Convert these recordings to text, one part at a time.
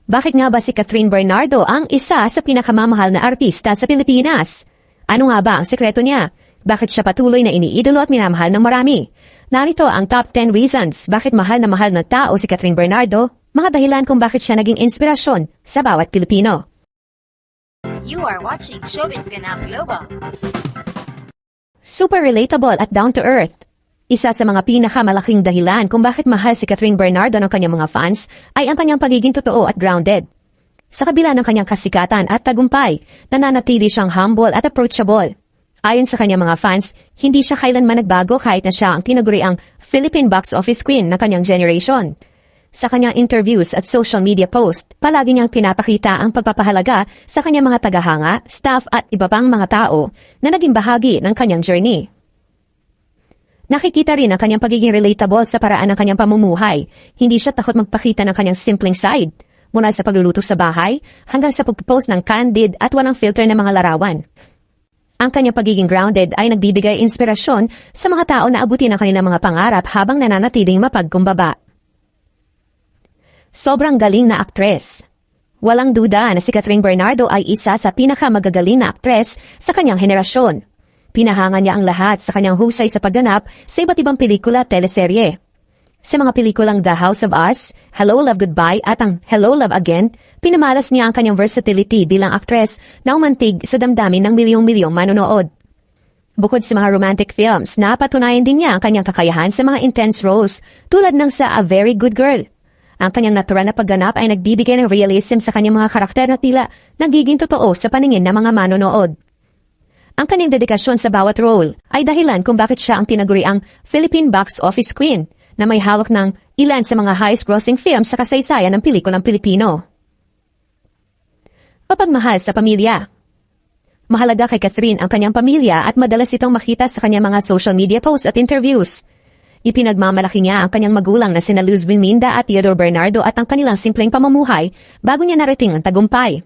Bakit nga ba si Catherine Bernardo ang isa sa pinakamamahal na artista sa Pilipinas? Ano nga ba ang sekreto niya? Bakit siya patuloy na iniidolo at minamahal ng marami? Narito ang top 10 reasons bakit mahal na tao si Catherine Bernardo, mga dahilan kung bakit siya naging inspirasyon sa bawat Pilipino. You are watching Showbiz Ganap Global. Super relatable at down to earth. Isa sa mga pinakamalaking dahilan kung bakit mahal si Catherine Bernardo ng kanyang mga fans ay ang kanyang pagiging totoo at grounded. Sa kabila ng kanyang kasikatan at tagumpay, nananatili siyang humble at approachable. Ayon sa kanyang mga fans, hindi siya kailanman nagbago kahit na siya ang tinaguriang Philippine box office queen ng kanyang generation. Sa kanyang interviews at social media post, palagi niyang pinapakita ang pagpapahalaga sa kanyang mga tagahanga, staff at iba pang mga tao na naging bahagi ng kanyang journey. Nakikita rin ang kanyang pagiging relatable sa paraan ng kanyang pamumuhay. Hindi siya takot magpakita ng kanyang simpleng side, mula sa pagluluto sa bahay hanggang sa pagpopost ng candid at walang filter na mga larawan. Ang kanyang pagiging grounded ay nagbibigay inspirasyon sa mga tao na abutin ang kanilang mga pangarap habang nananatiling mapagkumbaba. Sobrang galing na aktres. Walang duda na si Catherine Bernardo ay isa sa pinakamagagaling na aktres sa kanyang henerasyon. Pinahanga niya ang lahat sa kanyang husay sa pagganap sa iba't ibang pelikula at teleserye. Sa mga pelikulang The House of Us, Hello Love Goodbye at ang Hello Love Again, pinamalas niya ang kanyang versatility bilang aktres na umantig sa damdamin ng milyong-milyong manonood. Bukod sa mga romantic films, napatunayan din niya ang kanyang kakayahan sa mga intense roles tulad ng sa A Very Good Girl. Ang kanyang natural na pagganap ay nagbibigay ng realism sa kanyang mga karakter na tila nagiging totoo sa paningin ng mga manonood. Ang kanyang dedikasyon sa bawat role ay dahilan kung bakit siya ang tinaguriang Philippine Box Office Queen na may hawak ng ilan sa mga highest-grossing films sa kasaysayan ng pelikulang Pilipino. Papagmahal sa pamilya. Mahalaga kay Catherine ang kanyang pamilya at madalas itong makita sa kanyang mga social media posts at interviews. Ipinagmamalaki niya ang kanyang magulang na sina Luz Biminda at Theodore Bernardo at ang kanilang simpleng pamumuhay bago niya narating ang tagumpay.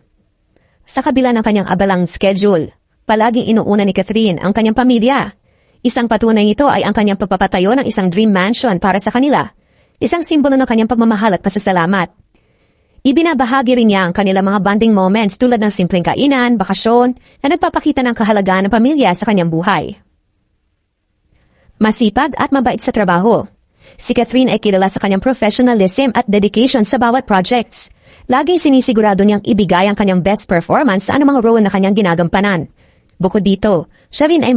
Sa kabila ng kanyang abalang schedule, palaging inuuna ni Catherine ang kanyang pamilya. Isang patunay nito ay ang kanyang pagpapatayo ng isang dream mansion para sa kanila. Isang simbolo ng kanyang pagmamahal at pasasalamat. Ibinabahagi rin niya ang kanilang mga bonding moments tulad ng simpleng kainan, bakasyon, na nagpapakita ng kahalagaan ng pamilya sa kanyang buhay. Masipag at mabait sa trabaho. Si Catherine ay kilala sa kanyang professionalism at dedication sa bawat projects. Laging sinisigurado niyang ibigay ang kanyang best performance sa anumang role na kanyang ginagampanan. Bukod dito, siya rin ay